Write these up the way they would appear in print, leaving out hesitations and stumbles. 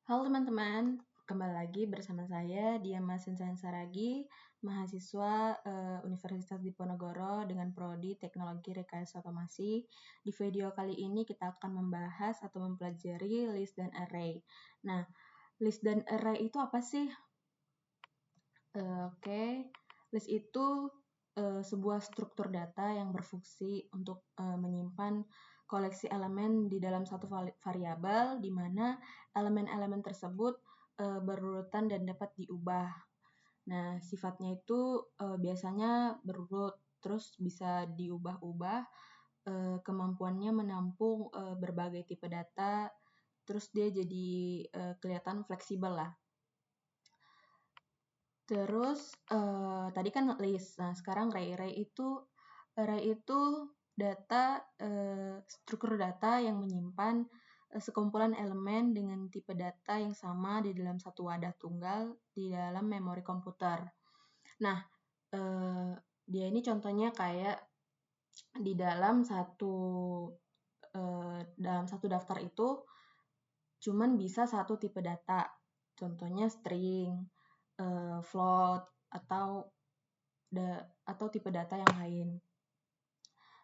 Halo teman-teman, kembali lagi bersama saya Diama Sensan Saragi, mahasiswa Universitas Diponegoro dengan Prodi Teknologi Rekayasa Otomasi. Di video kali ini kita akan membahas atau mempelajari list dan array. Nah, list dan array itu apa sih? List itu sebuah struktur data yang berfungsi untuk menyimpan koleksi elemen di dalam satu variabel, di mana elemen-elemen tersebut berurutan dan dapat diubah. Nah, sifatnya itu biasanya berurut, terus bisa diubah-ubah, kemampuannya menampung berbagai tipe data, terus dia jadi kelihatan fleksibel lah. Terus tadi kan list. Nah, sekarang array itu data struktur data yang menyimpan sekumpulan elemen dengan tipe data yang sama di dalam satu wadah tunggal di dalam memori komputer. Nah, dia ini contohnya kayak di dalam satu daftar itu cuman bisa satu tipe data. Contohnya string, float, atau tipe data yang lain.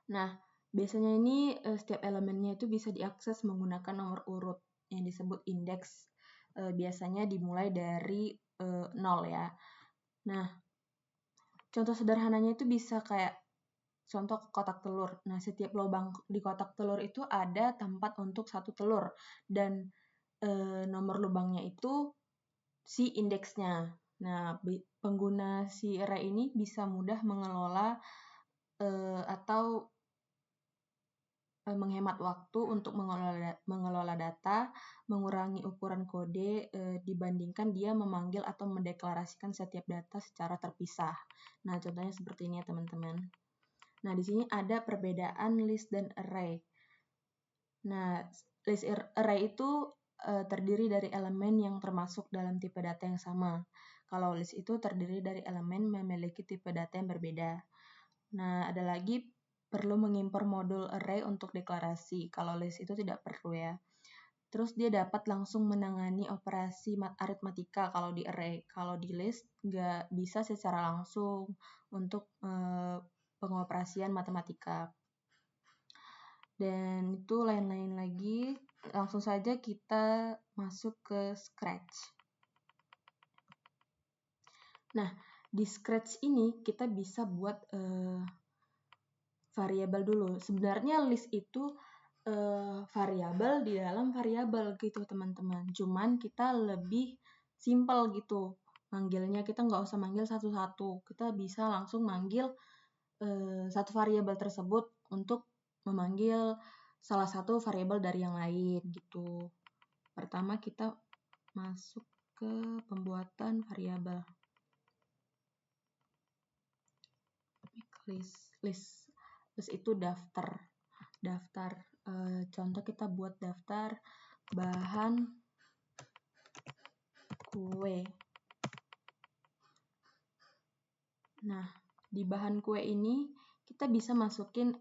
Nah, biasanya ini setiap elemennya itu bisa diakses menggunakan nomor urut yang disebut indeks. Biasanya dimulai dari 0 ya. Nah, contoh sederhananya itu bisa kayak contoh kotak telur. Nah, setiap lubang di kotak telur itu ada tempat untuk satu telur dan nomor lubangnya itu si indeksnya. Nah, pengguna si array ini bisa mudah mengelola atau menghemat waktu untuk mengelola data, mengurangi ukuran kode dibandingkan dia memanggil atau mendeklarasikan setiap data secara terpisah. Nah, contohnya seperti ini ya teman-teman. Nah, di sini ada perbedaan list dan array. Nah, list array itu terdiri dari elemen yang termasuk dalam tipe data yang sama. Kalau list itu terdiri dari elemen memiliki tipe data yang berbeda. Nah, ada lagi perlu mengimpor modul array untuk deklarasi. Kalau list itu tidak perlu ya. Terus dia dapat langsung menangani operasi aritmatika kalau di array. Kalau di list nggak bisa secara langsung untuk pengoperasian matematika. Dan itu lain-lain lagi. Langsung saja kita masuk ke Scratch. Nah, di Scratch ini kita bisa buat variabel dulu. Sebenarnya list itu variabel di dalam variabel gitu teman-teman. Cuman kita lebih simple gitu. Manggilnya kita nggak usah manggil satu-satu. Kita bisa langsung manggil satu variabel tersebut untuk memanggil salah satu variabel dari yang lain gitu. Pertama kita masuk ke pembuatan variabel. List itu daftar. Contoh kita buat daftar bahan kue. Nah, di bahan kue ini kita bisa masukin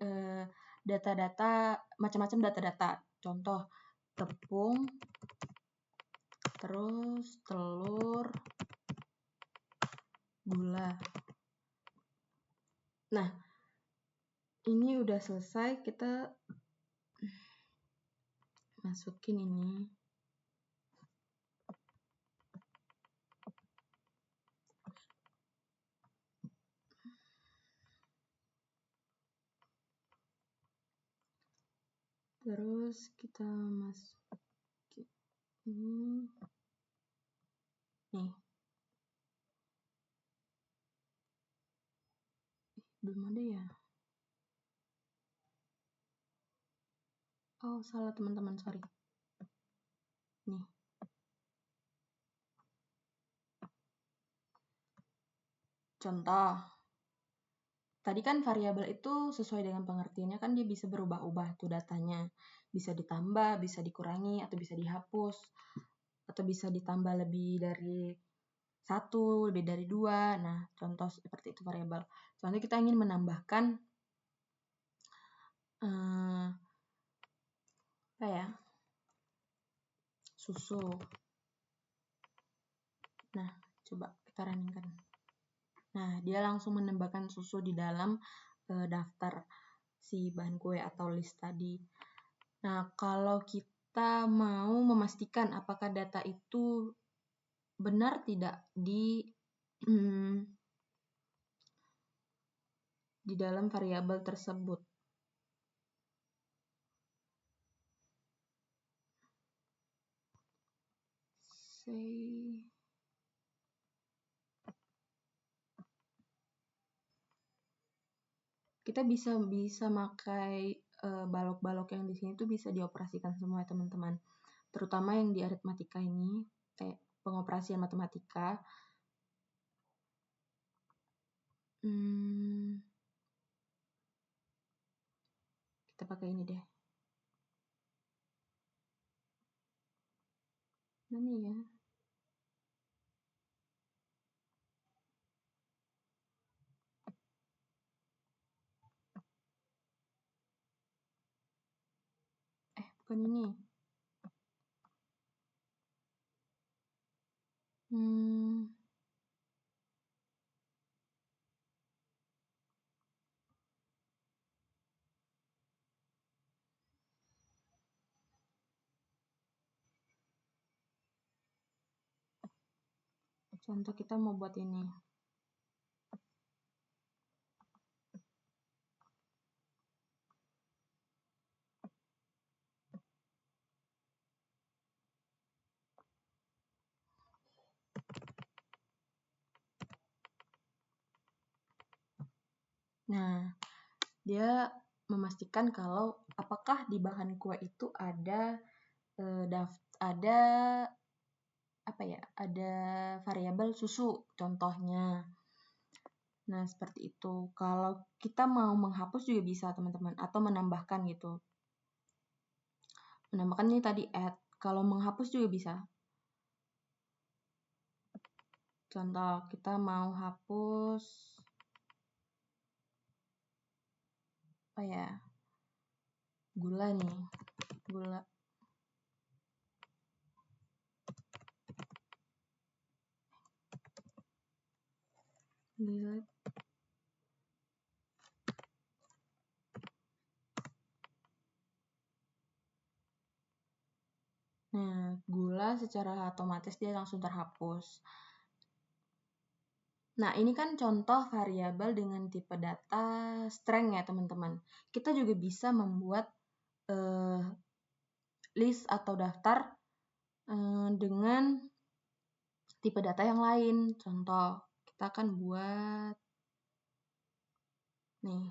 data-data, macam-macam data-data. Contoh tepung, terus telur, gula. Nah, ini udah selesai, kita masukin ini. Terus kita masukin ini. Nih. Belum ada ya? Oh, salah teman-teman, sorry. Nih. Contoh. Tadi kan variabel itu sesuai dengan pengertiannya kan dia bisa berubah-ubah tuh datanya. Bisa ditambah, bisa dikurangi, atau bisa dihapus. Atau bisa ditambah lebih dari 1, lebih dari 2. Nah, contoh seperti itu variabel. Soalnya kita ingin menambahkan susu. Nah, coba kita runningkan. Nah, dia langsung menambahkan susu di dalam daftar si bahan kue atau list tadi. Nah, kalau kita mau memastikan apakah data itu benar tidak di dalam variabel tersebut. Kita bisa pakai balok-balok yang di sini tuh bisa dioperasikan semua ya teman-teman. Terutama yang di aritmatika ini, pengoperasian matematika. Kita pakai ini deh. Mana ya? Bukan ini. Contoh kita mau buat ini. Nah, dia memastikan kalau apakah di bahan kue itu ada ada variabel susu contohnya. Nah, seperti itu. Kalau kita mau menghapus juga bisa, teman-teman, atau menambahkan gitu. Menambahkan ini tadi add. Kalau menghapus juga bisa. Contoh, kita mau hapus gula nih. Gula. Nah, gula secara otomatis dia langsung terhapus. Nah, ini kan contoh variabel dengan tipe data string ya, teman-teman. Kita juga bisa membuat list atau daftar dengan tipe data yang lain. Contoh, kita akan buat nih.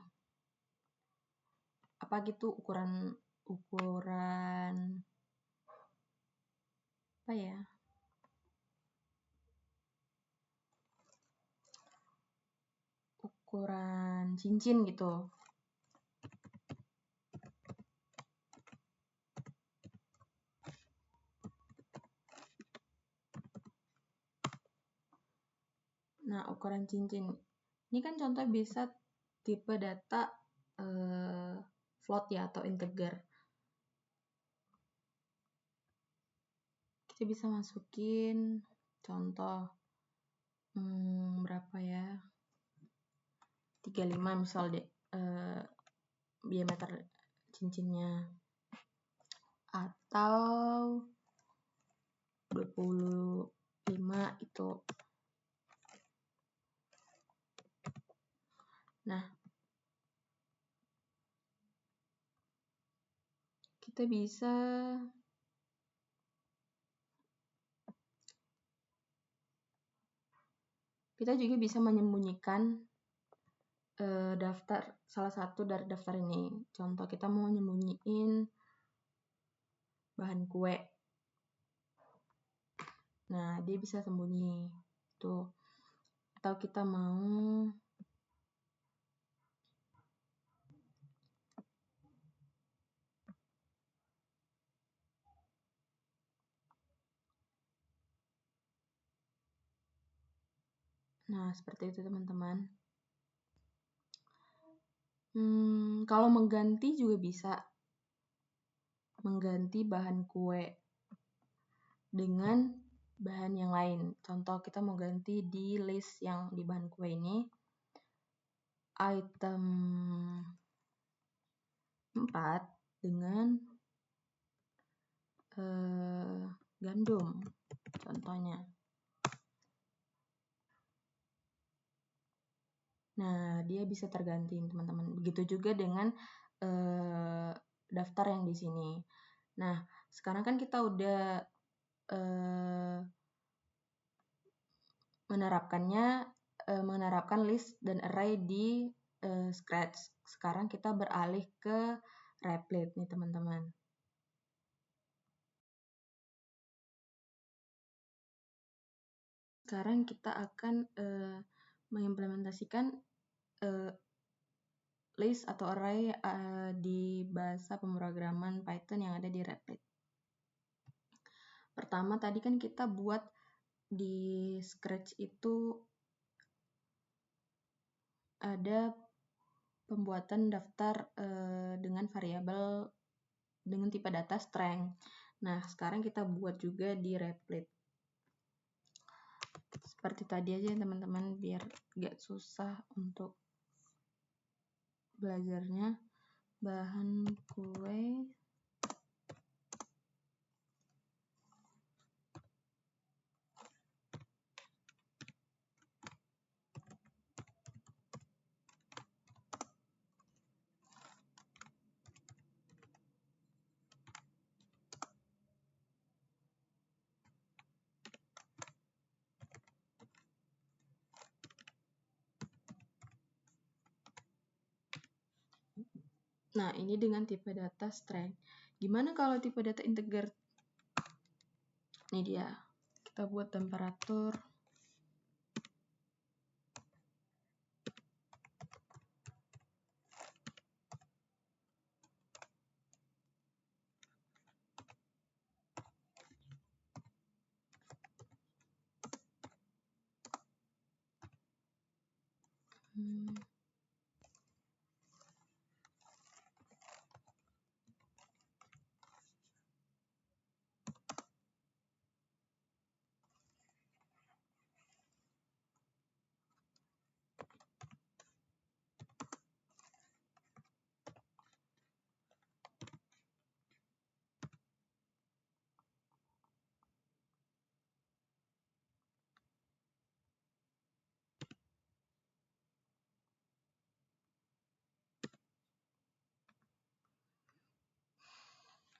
Apa gitu ukuran apa ya? Ukuran cincin gitu. Nah, ukuran cincin. Ini kan contoh bisa tipe data float ya atau integer. Kita bisa masukin contoh berapa ya? 35 misal deh diameter cincinnya. Atau 25 itu. Nah, kita juga bisa menyembunyikan daftar salah satu dari daftar ini. Contoh kita mau nyembunyiin bahan kue. Nah, dia bisa sembunyi tuh. Atau kita mau Nah, seperti itu teman-teman. Kalau mengganti juga bisa. Mengganti bahan kue dengan bahan yang lain. Contoh kita mau ganti di list yang di bahan kue ini item 4 dengan gandum contohnya. Nah, dia bisa terganti teman-teman. Begitu juga dengan daftar yang di sini. Nah, sekarang kan kita udah menerapkan list dan array di Scratch. Sekarang kita beralih ke Replit nih teman-teman. Sekarang kita akan mengimplementasikan list atau array di bahasa pemrograman Python yang ada di Replit. Pertama tadi kan kita buat di Scratch itu ada pembuatan daftar dengan variabel dengan tipe data string. Nah, sekarang kita buat juga di Replit. Seperti tadi aja teman-teman, biar gak susah untuk belajarnya. Bahan kue Nah, ini dengan tipe data string. Gimana kalau tipe data integer? Ini dia. Kita buat temperatur.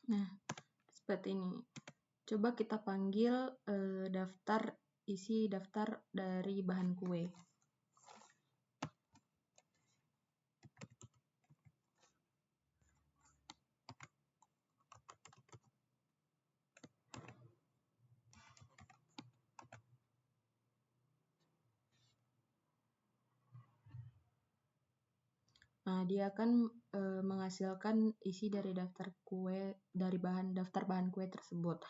Nah, seperti ini. Coba kita panggil isi daftar dari bahan kue. Nah, dia akan menghasilkan isi dari daftar bahan kue tersebut.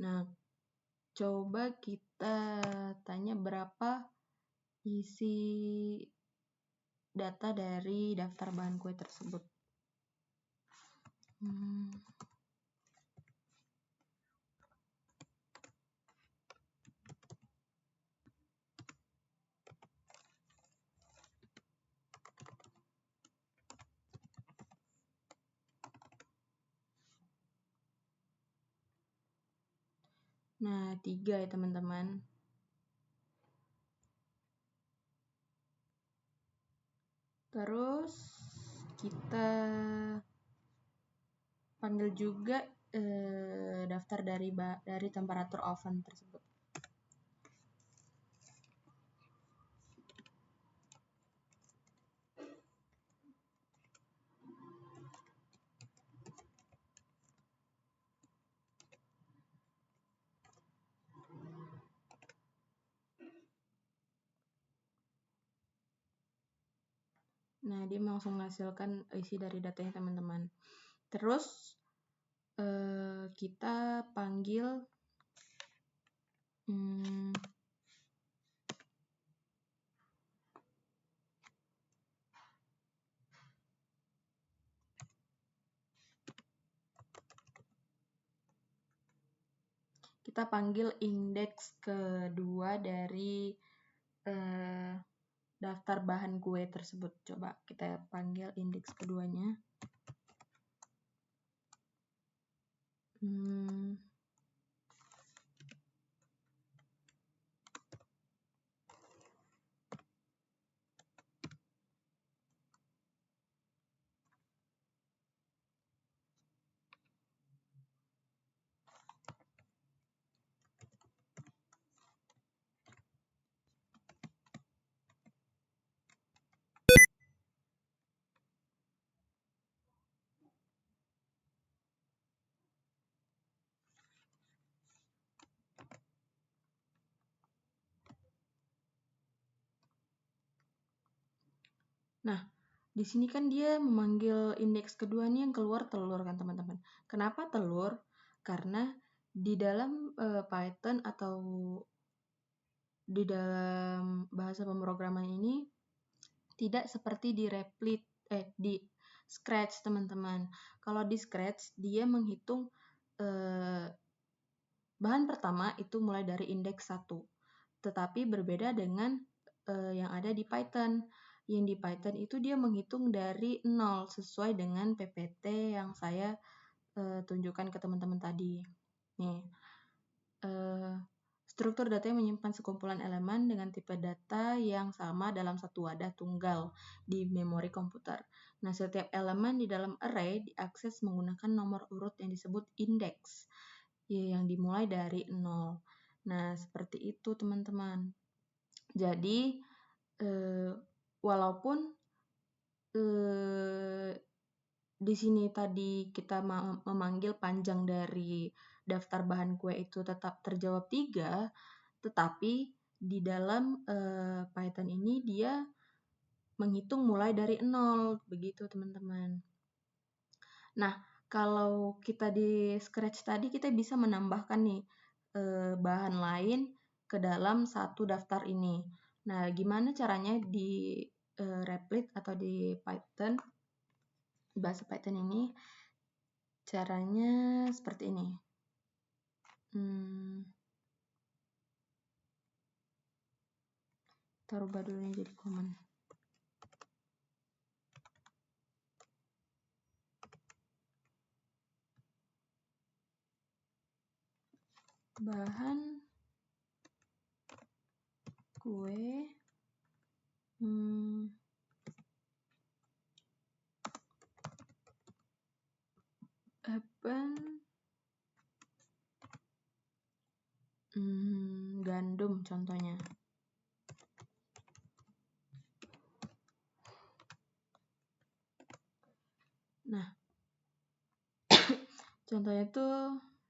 Nah, coba kita tanya berapa isi data dari daftar bahan kue tersebut. Nah, 3 ya teman-teman. Terus kita panggil juga daftar dari temperatur oven tersebut. Nah, dia langsung menghasilkan isi dari datanya teman-teman. Terus kita panggil kita panggil indeks kedua dari daftar bahan kue tersebut. Coba kita panggil indeks keduanya. Nah, di sini kan dia memanggil indeks kedua nih yang keluar telur kan teman-teman. Kenapa telur? Karena di dalam Python atau di dalam bahasa pemrograman ini tidak seperti di di Scratch teman-teman. Kalau di Scratch dia menghitung bahan pertama itu mulai dari indeks 1. Tetapi berbeda dengan yang ada di Python. Yang di Python itu dia menghitung dari 0 sesuai dengan PPT yang saya tunjukkan ke teman-teman tadi. Nih, struktur data yang menyimpan sekumpulan elemen dengan tipe data yang sama dalam satu wadah tunggal di memori komputer. Nah, setiap elemen di dalam array diakses menggunakan nomor urut yang disebut indeks, yang dimulai dari 0. Nah, seperti itu teman-teman. Jadi, walaupun di sini tadi kita memanggil panjang dari daftar bahan kue itu tetap terjawab 3, tetapi di dalam Python ini dia menghitung mulai dari 0, begitu teman-teman. Nah, kalau kita di Scratch tadi kita bisa menambahkan nih bahan lain ke dalam satu daftar ini. Nah, gimana caranya di Replit atau di Python, bahasa Python ini? Caranya seperti ini. Kita rubah dulu ini jadi common. Bahan kue gandum contohnya. Nah, contohnya itu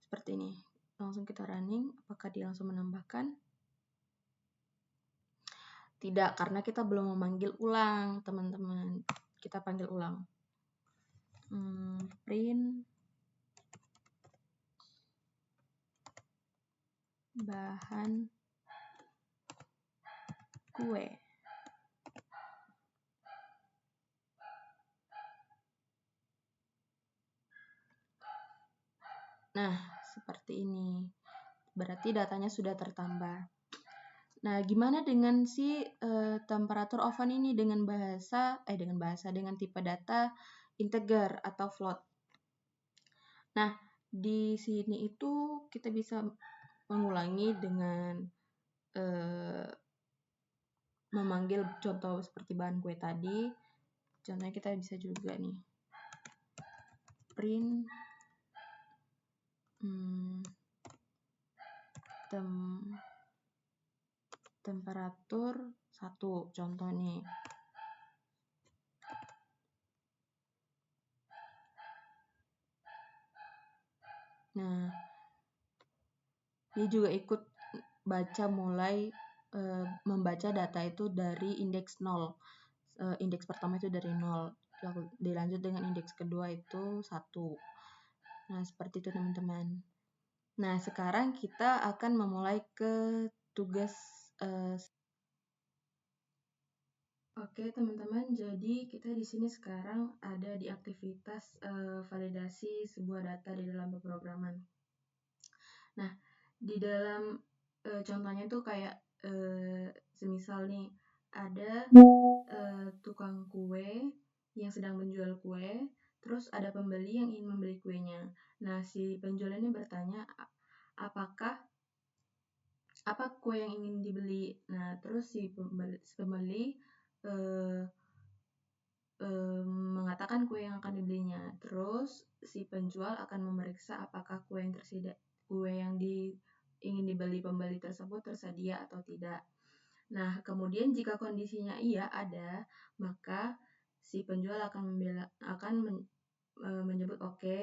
seperti ini. Langsung kita running, apakah dia langsung menambahkan? Tidak, karena kita belum memanggil ulang, teman-teman. Kita panggil ulang. Print bahan kue. Nah, seperti ini. Berarti datanya sudah tertambah. Nah, gimana dengan si temperatur oven ini dengan tipe data integer atau float. Nah, di sini itu kita bisa mengulangi dengan memanggil contoh seperti bahan kue tadi. Contohnya kita bisa juga nih print temperatur 1 contoh nih. Nah, dia juga ikut baca mulai membaca data itu dari indeks 0. Indeks pertama itu dari 0. Lalu dilanjut dengan indeks kedua itu 1. Nah, seperti itu teman-teman. Nah, sekarang kita akan memulai ke tugas. Oke teman-teman, jadi kita di sini sekarang ada di aktivitas validasi sebuah data di dalam pemrograman. Nah, Di dalam contohnya tuh kayak semisal nih ada tukang kue yang sedang menjual kue, terus ada pembeli yang ingin membeli kuenya. Nah, si penjual ini bertanya, apakah apa kue yang ingin dibeli? Nah, terus si pembeli eh, mengatakan kue yang akan dibelinya. Terus si penjual akan memeriksa apakah kue yang ingin dibeli pembeli tersebut tersedia atau tidak. Nah, kemudian jika kondisinya iya ada, maka si penjual akan menyebut oke.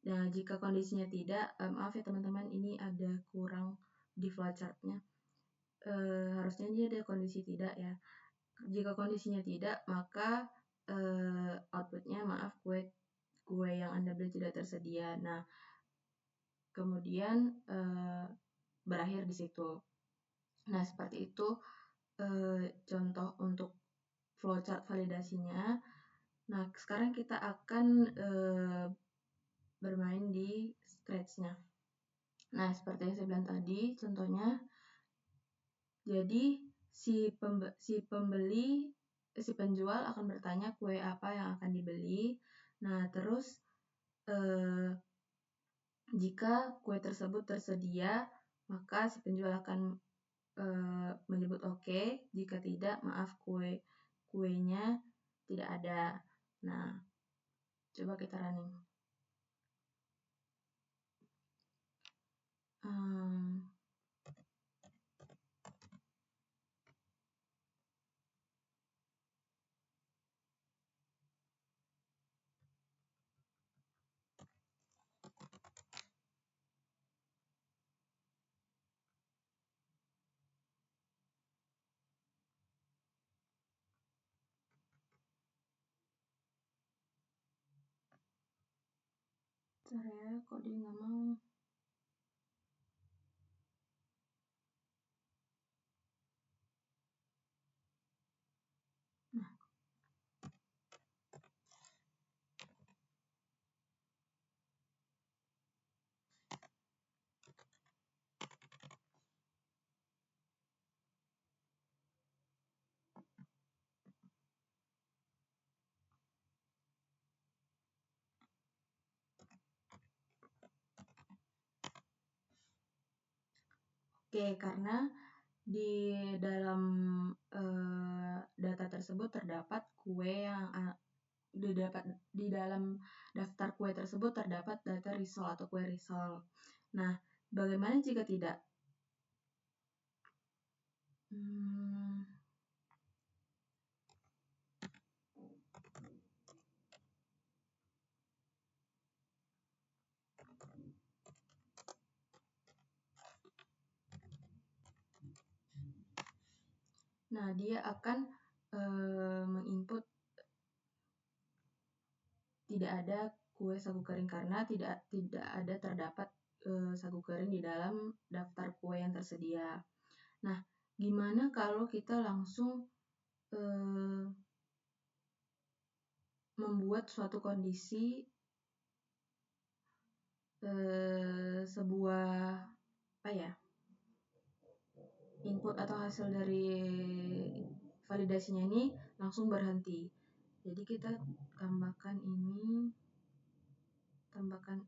Nah, jika kondisinya tidak, maaf ya teman-teman, ini ada kurang di flowchartnya. Harusnya dia ada kondisi tidak ya. Jika kondisinya tidak, maka outputnya maaf kue yang Anda beli tidak tersedia. Nah, kemudian berakhir di situ. Nah, seperti itu contoh untuk flowchart validasinya. Nah, sekarang kita akan bermain di Scratch-nya. Nah, seperti yang saya bilang tadi, contohnya, jadi si penjual akan bertanya kue apa yang akan dibeli. Nah, terus jika kue tersebut tersedia, maka si penjual akan menyebut oke. Jika tidak, maaf kuenya tidak ada. Nah, coba kita running. Saya kok dia nggak mau. Nah, oke, karena di dalam data tersebut terdapat kue yang di dalam daftar kue tersebut terdapat data risol atau kue risol. Nah, bagaimana jika tidak? Nah, dia akan menginput tidak ada kue sagu kering karena tidak ada terdapat sagu kering di dalam daftar kue yang tersedia. Nah, gimana kalau kita langsung membuat suatu kondisi sebuah apa ya, input atau hasil dari validasinya ini langsung berhenti. Jadi kita tambahkan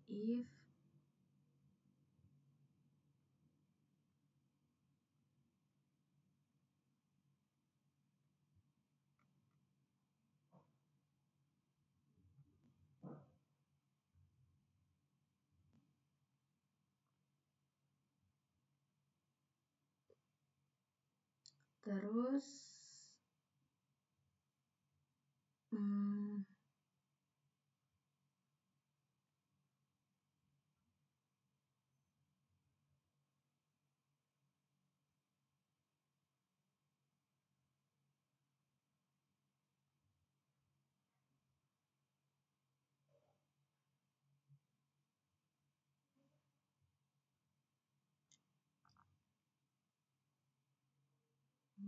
if terus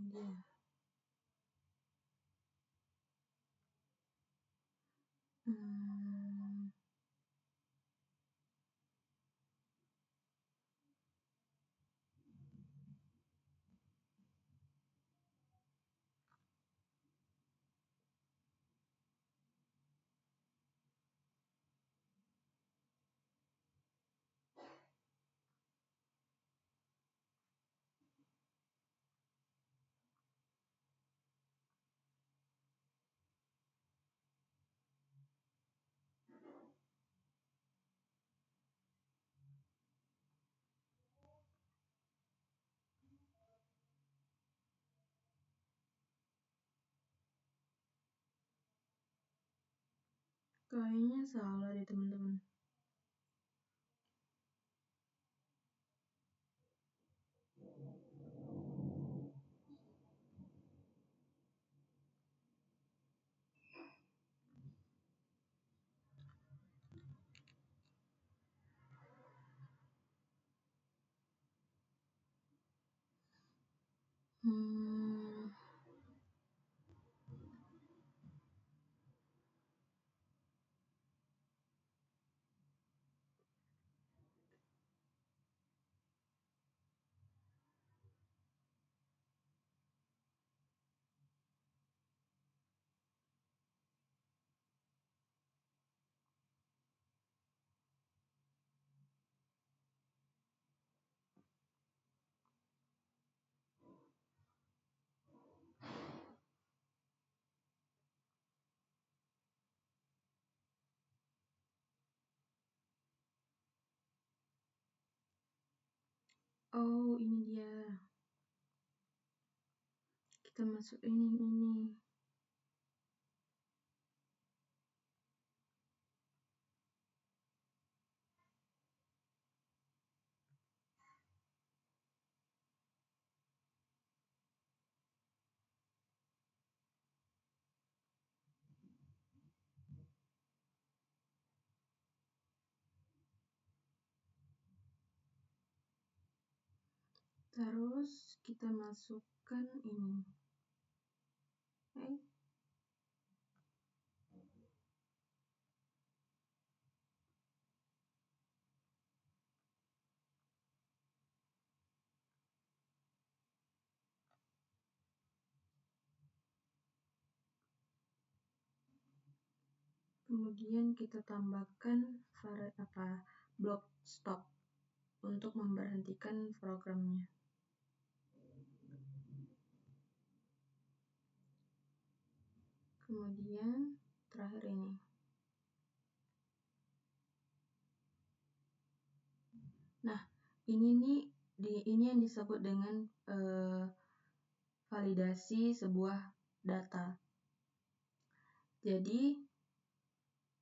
dia Kayaknya salah deh teman-teman. Oh, ini dia. Kita masuk ini. Terus kita masukkan ini. Kemudian kita tambahkan blok stop untuk memberhentikan programnya. Kemudian terakhir ini. Nah, ini yang disebut dengan validasi sebuah data. Jadi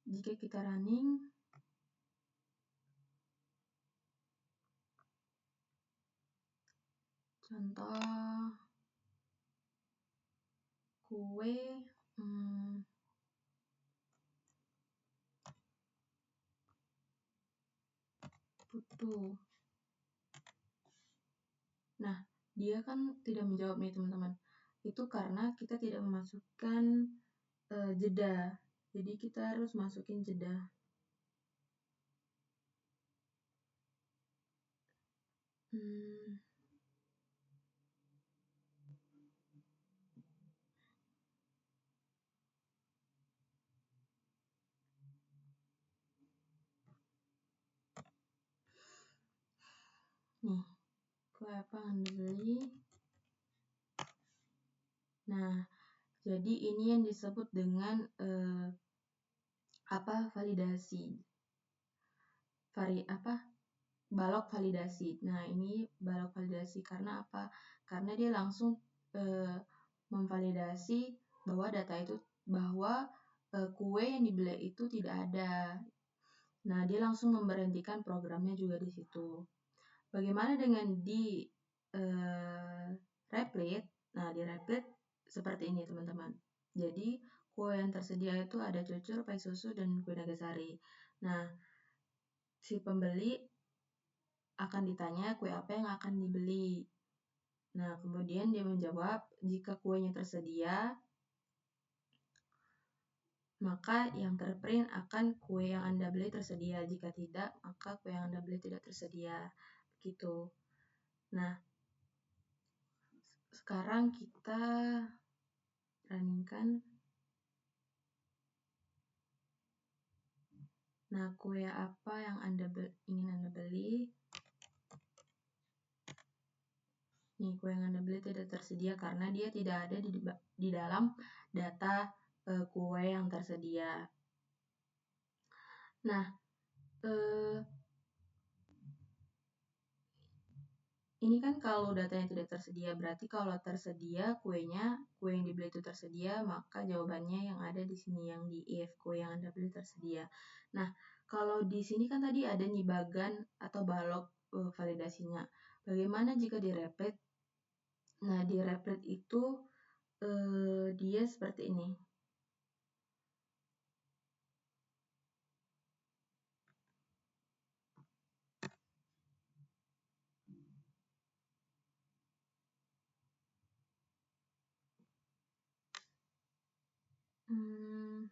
jika kita running, contoh kue putu. Nah, dia kan tidak menjawab nih teman-teman. Itu karena kita tidak memasukkan jeda. Jadi kita harus masukin jeda. Nih, kue apa yang dibeli? Nah, jadi ini yang disebut dengan validasi. Balok validasi. Nah, ini balok validasi karena apa? Karena dia langsung memvalidasi bahwa data itu kue yang dibeli itu tidak ada. Nah, dia langsung memberhentikan programnya juga di situ. Bagaimana dengan di Replit? Nah, di Replit seperti ini teman-teman. Jadi kue yang tersedia itu ada cucur, pai susu, dan kue nagasari. Nah, si pembeli akan ditanya kue apa yang akan dibeli. Nah, kemudian dia menjawab jika kuenya tersedia, maka yang terprint akan kue yang Anda beli tersedia. Jika tidak, maka kue yang Anda beli tidak tersedia. Begitu. Nah, sekarang kita runningkan. Nah, kue apa yang ingin Anda beli? Nih, kue yang Anda beli tidak tersedia karena dia tidak ada di dalam data kue yang tersedia. Nah, Ini kan kalau datanya tidak tersedia, berarti kalau tersedia kue yang dibeli itu tersedia, maka jawabannya yang ada di sini, yang di if, kue yang Anda beli tersedia. Nah, kalau di sini kan tadi ada nih bagan atau balok validasinya. Bagaimana jika di replit? Nah, di replit itu dia seperti ini. Hmm,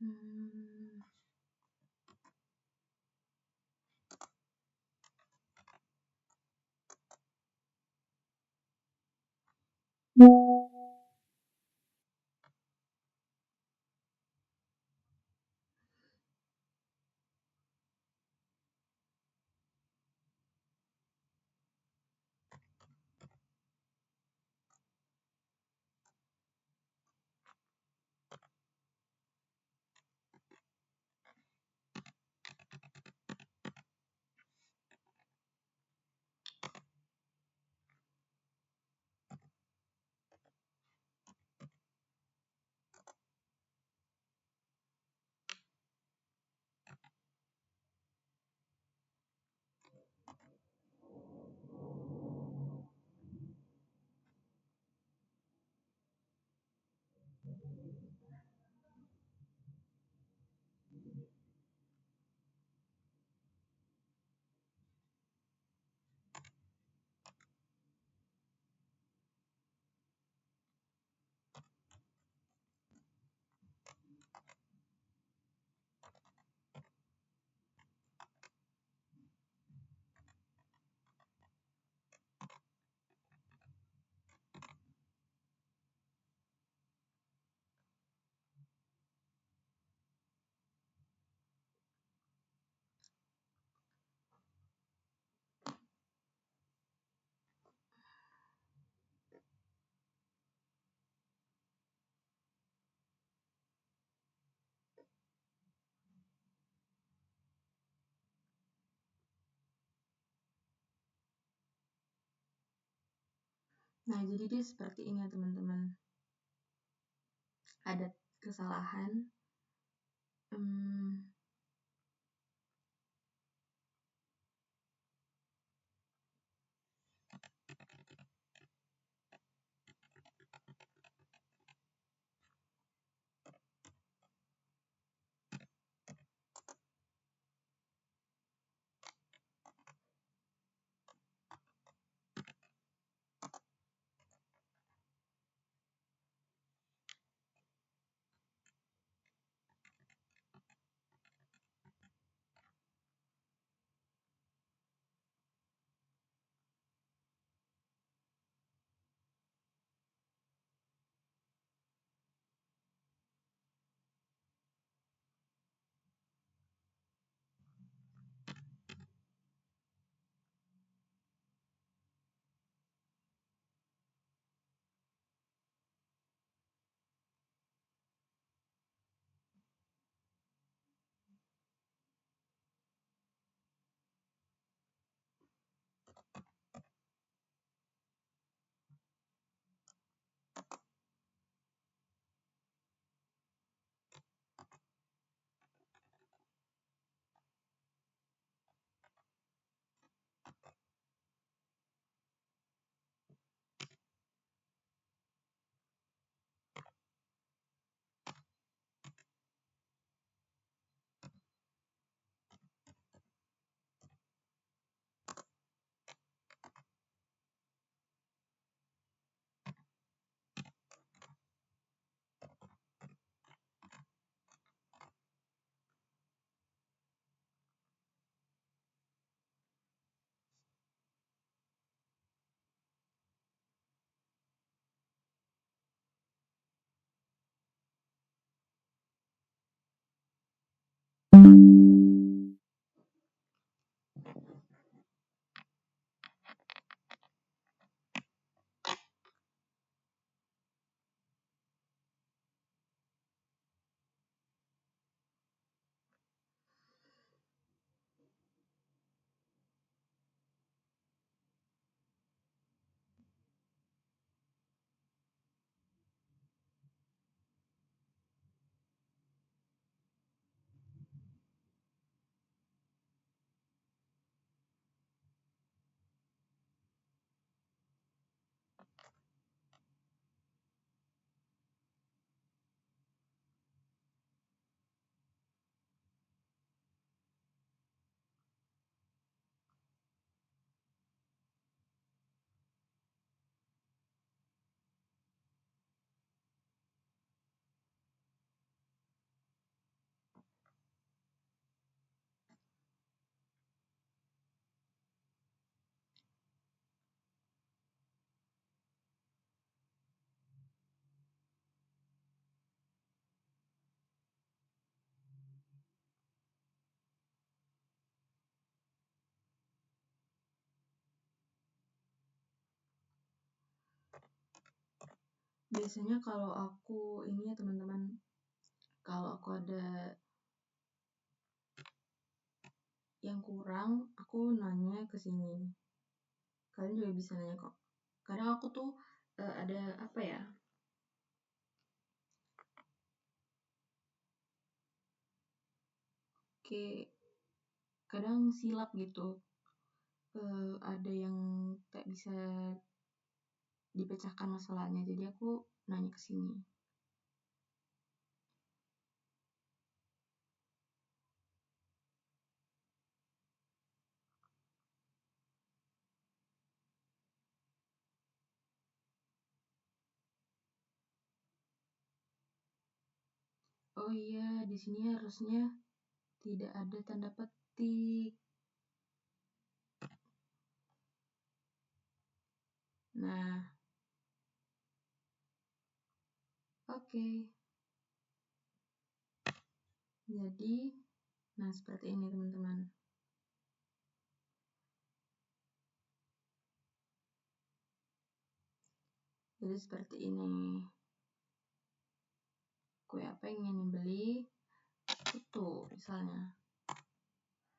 hmm. Nah, jadi dia seperti ini ya teman-teman. Ada kesalahan. Hmm, Biasanya kalau aku ini ya teman-teman, kalau aku ada yang kurang, aku nanya ke sini. Kalian juga bisa nanya kok. Kadang aku tuh ada apa ya? Kayak kadang silap gitu. Ada yang tak bisa dipecahkan masalahnya. Jadi aku nanya ke sini. Oh iya, di sini harusnya tidak ada tanda petik. Nah, oke. Jadi, nah seperti ini teman-teman. Jadi seperti ini. Kue apa yang ingin beli? Putu misalnya.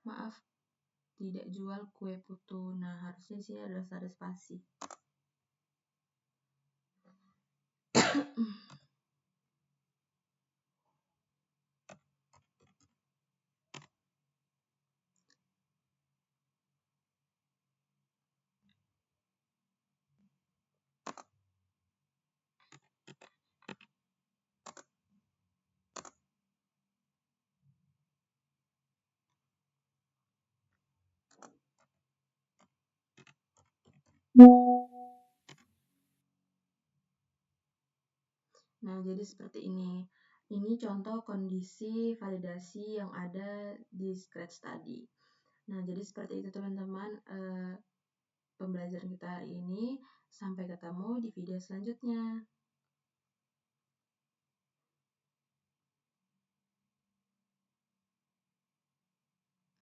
Maaf, tidak jual kue putu. Nah, harusnya di sini ada spasi. Nah, jadi seperti ini. Ini contoh kondisi validasi yang ada di Scratch tadi. Nah, jadi seperti itu teman-teman pembelajaran kita hari ini. Sampai ketemu di video selanjutnya.